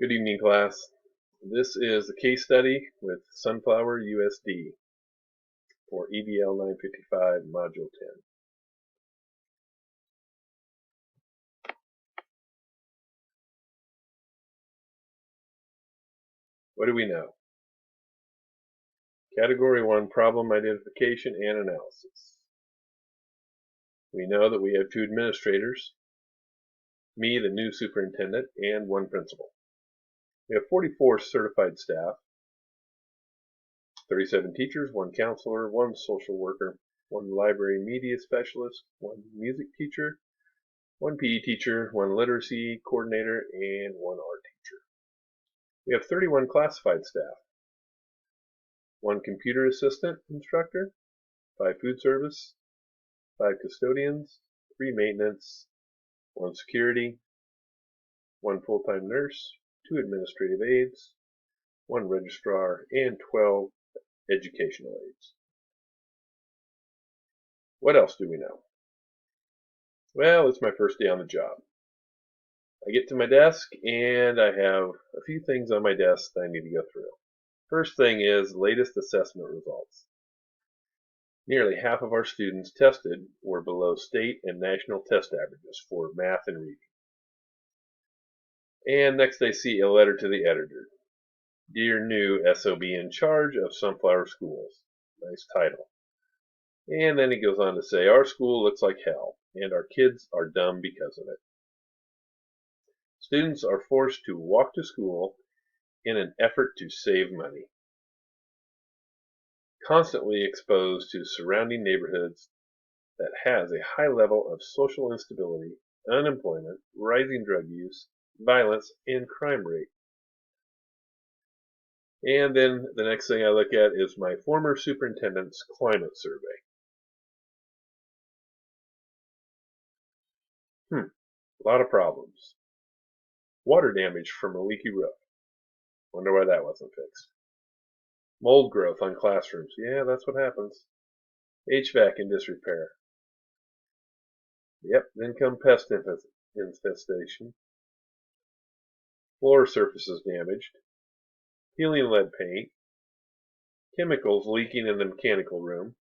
Good evening, class. This is a case study with Sunflower USD for EDL955 Module 10. What do we know? Category 1, problem identification and analysis. We know that we have 2 administrators, me, the new superintendent, and 1 principal. We have 44 certified staff, 37 teachers, 1 counselor, 1 social worker, 1 library media specialist, 1 music teacher, 1 PE teacher, 1 literacy coordinator, and 1 art teacher. We have 31 classified staff, 1 computer assistant instructor, 5 food service, 5 custodians, 3 maintenance, 1 security, 1 full-time nurse, 2 administrative aides, 1 registrar, and 12 educational aides. What else do we know? Well, it's my first day on the job. I get to my desk and I have a few things on my desk that I need to go through. First thing is latest assessment results. Nearly half of our students tested were below state and national test averages for math and reading. And next I see a letter to the editor. Dear new SOB in charge of Sunflower Schools. Nice title. And then he goes on to say, our school looks like hell, and our kids are dumb because of it. Students are forced to walk to school in an effort to save money. Constantly exposed to surrounding neighborhoods that has a high level of social instability, unemployment, rising drug use, violence, and crime rate. And then the next thing I look at is my former superintendent's climate survey. A lot of problems. Water damage from a leaky roof. Wonder why that wasn't fixed. Mold growth on classrooms. Yeah, that's what happens. HVAC in disrepair. Yep, then come pest infestation. Floor surfaces damaged. Peeling lead paint. Chemicals leaking in the mechanical room.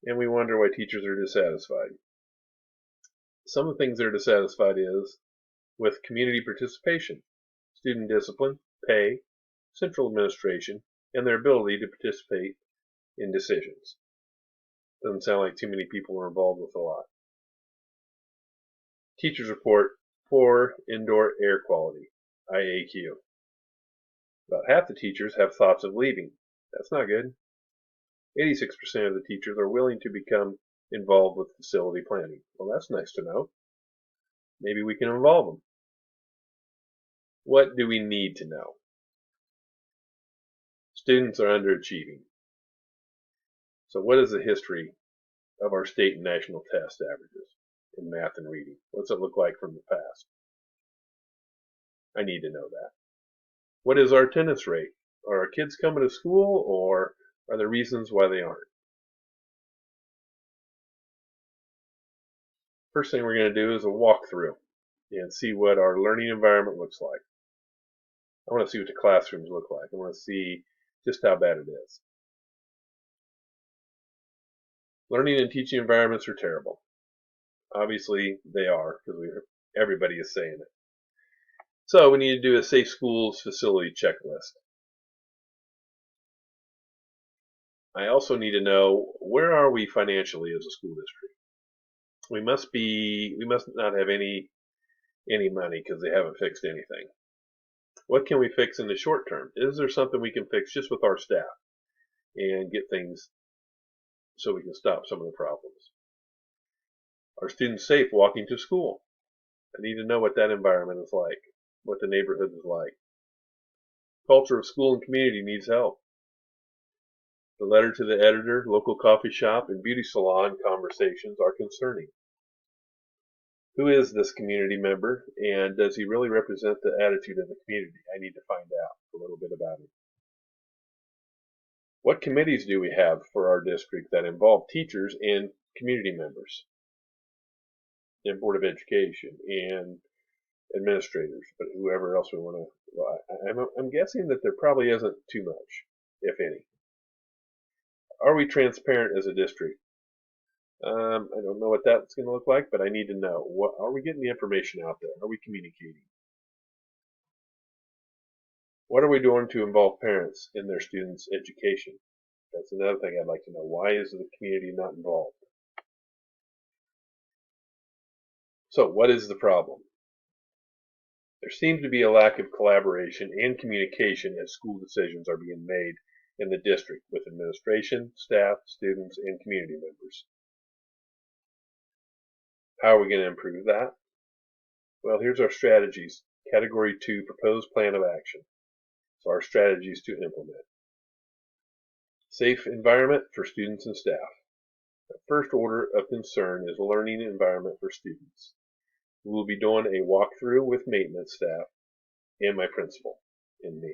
And we wonder why teachers are dissatisfied. Some of the things they're dissatisfied is with community participation, student discipline, pay, central administration, and their ability to participate in decisions. Doesn't sound like too many people are involved with a lot. Teachers report poor indoor air quality, IAQ. About half the teachers have thoughts of leaving. That's not good. 86% of the teachers are willing to become involved with facility planning. Well, that's nice to know. Maybe we can involve them. What do we need to know? Students are underachieving. So what is the history of our state and national test averages in math and reading? What's it look like from the past? I need to know that. What is our attendance rate? Are our kids coming to school, or are there reasons why they aren't? First thing we're going to do is a walkthrough and see what our learning environment looks like. I want to see what the classrooms look like. I want to see just how bad it is. Learning and teaching environments are terrible. Obviously, they are, because everybody is saying it. So we need to do a safe schools facility checklist. I also need to know, where are we financially as a school district? We must not have any money because they haven't fixed anything. What can we fix in the short term? Is there something we can fix just with our staff and get things so we can stop some of the problems? Are students safe walking to school? I need to know what that environment is like, what the neighborhood is like. Culture of school and community needs help. The letter to the editor, local coffee shop, and beauty salon conversations are concerning. Who is this community member, and does he really represent the attitude of the community? I need to find out a little bit about him. What committees do we have for our district that involve teachers and community members? And Board of Education and administrators, but whoever else we want to. Well, I'm guessing that there probably isn't too much, if any. Are we transparent as a district? I don't know what that's going to look like, but I need to know. What are we getting the information out there? Are we communicating? What are we doing to involve parents in their students' education? That's another thing I'd like to know. Why is the community not involved? So, what is the problem? There seems to be a lack of collaboration and communication as school decisions are being made in the district with administration, staff, students, and community members. How are we going to improve that? Well, here's our strategies. Category 2, proposed plan of action. So our strategies to implement. Safe environment for students and staff. The first order of concern is learning environment for students. We will be doing a walkthrough with maintenance staff and my principal and me.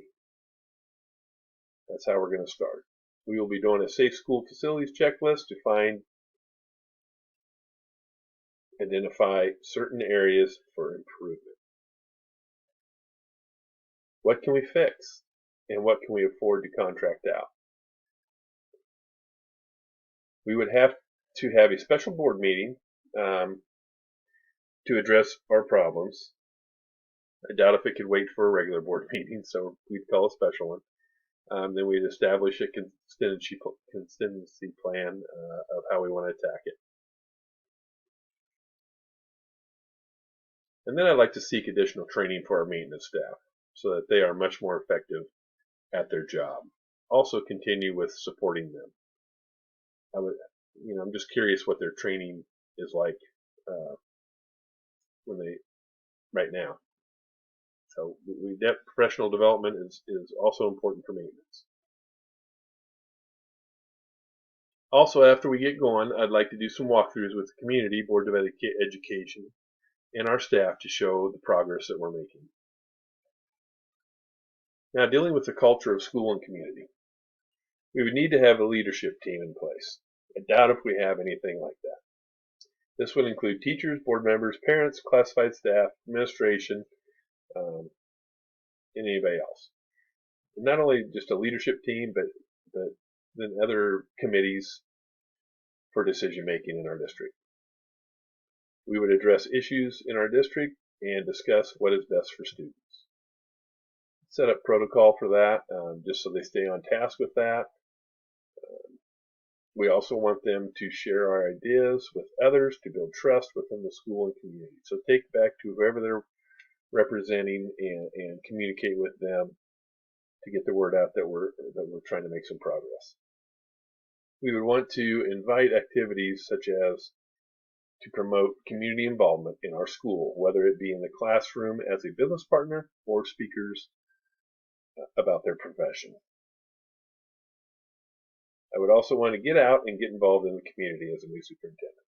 That's how we're going to start. We will be doing a safe school facilities checklist to identify certain areas for improvement. What can we fix? And what can we afford to contract out? We would have to have a special board meeting to address our problems. I doubt if it could wait for a regular board meeting, so we'd call a special one. Then we'd establish a contingency plan of how we want to attack it. And then I'd like to seek additional training for our maintenance staff so that they are much more effective at their job. Also continue with supporting them. I'm just curious what their training is like right now. So professional development is also important for maintenance. Also, after we get going, I'd like to do some walkthroughs with the community, Board of Education, and our staff to show the progress that we're making. Now, dealing with the culture of school and community. We would need to have a leadership team in place. I doubt if we have anything like that. This would include teachers, board members, parents, classified staff, administration, and anybody else. And not only just a leadership team, but then other committees for decision making in our district. We would address issues in our district and discuss what is best for students. Set up protocol for that, just so they stay on task with that. We also want them to share our ideas with others to build trust within the school and community. So take back to whoever they're representing and communicate with them to get the word out that we're trying to make some progress. We would want to invite activities such as to promote community involvement in our school, whether it be in the classroom as a business partner or speakers about their profession. I would also want to get out and get involved in the community as a new superintendent,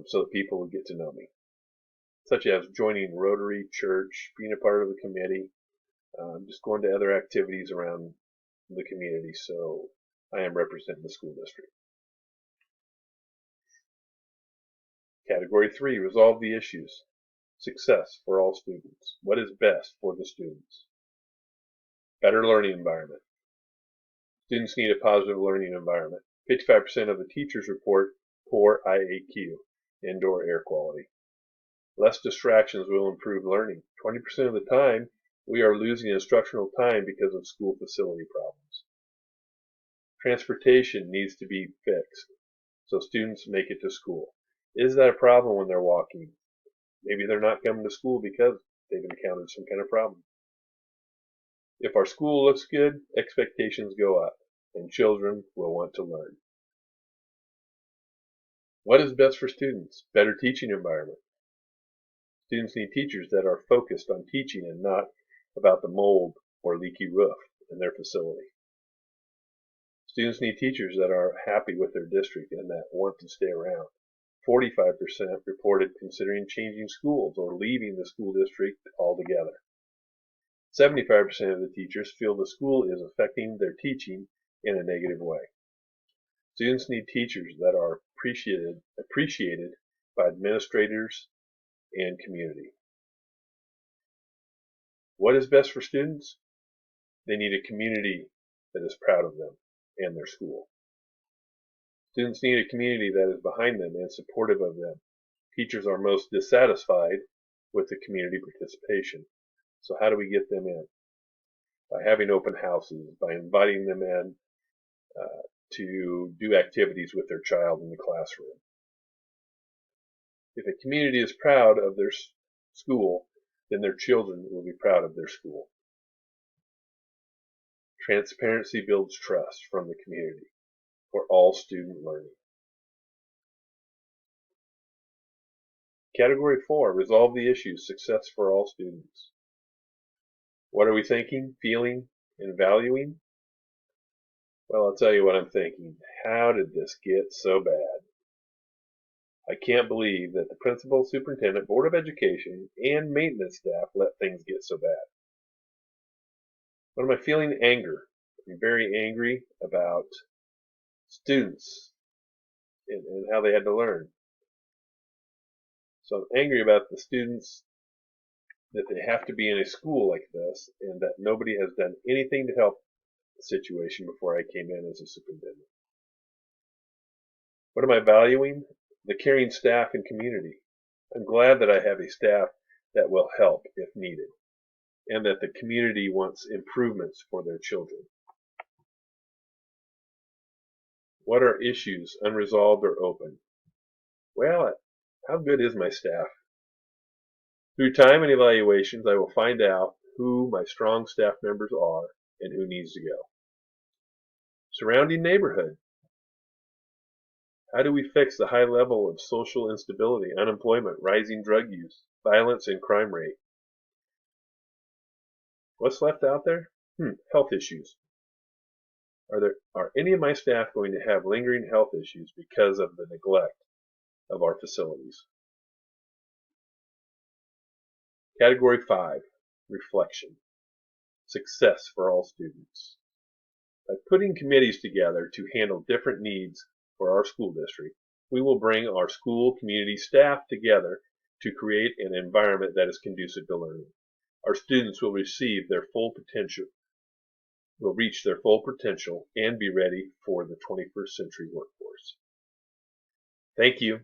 so that people would get to know me, such as joining Rotary, church, being a part of the committee, just going to other activities around the community so I am representing the school district. Category 3, resolve the issues. Success for all students. What is best for the students? Better learning environment. Students need a positive learning environment. 55% of the teachers report poor IAQ, indoor air quality. Less distractions will improve learning. 20% of the time, we are losing instructional time because of school facility problems. Transportation needs to be fixed so students make it to school. Is that a problem when they're walking? Maybe they're not coming to school because they've encountered some kind of problem. If our school looks good, expectations go up, and children will want to learn. What is best for students? Better teaching environment. Students need teachers that are focused on teaching and not about the mold or leaky roof in their facility. Students need teachers that are happy with their district and that want to stay around. 45% reported considering changing schools or leaving the school district altogether. 75% of the teachers feel the school is affecting their teaching in a negative way. Students need teachers that are appreciated by administrators and community. What is best for students? They need a community that is proud of them and their school. Students need a community that is behind them and supportive of them. Teachers are most dissatisfied with the community participation. So how do we get them in? By having open houses, by inviting them in to do activities with their child in the classroom. If a community is proud of their school, then their children will be proud of their school. Transparency builds trust from the community for all student learning. Category 4, resolve the issues, success for all students. What are we thinking, feeling, and valuing? Well, I'll tell you what I'm thinking. How did this get so bad? I can't believe that the principal, superintendent, board of education, and maintenance staff let things get so bad. What am I feeling? Anger. I'm very angry about students and how they had to learn. So I'm angry about the students, that they have to be in a school like this, and that nobody has done anything to help the situation before I came in as a superintendent. What am I valuing? The caring staff and community. I'm glad that I have a staff that will help if needed, and that the community wants improvements for their children. What are issues, unresolved or open? Well, how good is my staff? Through time and evaluations, I will find out who my strong staff members are and who needs to go. Surrounding neighborhood. How do we fix the high level of social instability, unemployment, rising drug use, violence, and crime rate? What's left out there? Health issues. Are any of my staff going to have lingering health issues because of the neglect of our facilities? Category 5, reflection. Success for all students. By putting committees together to handle different needs for our school district, we will bring our school community staff together to create an environment that is conducive to learning. Our students will receive their full potential, will reach their full potential, and be ready for the 21st century workforce. Thank you.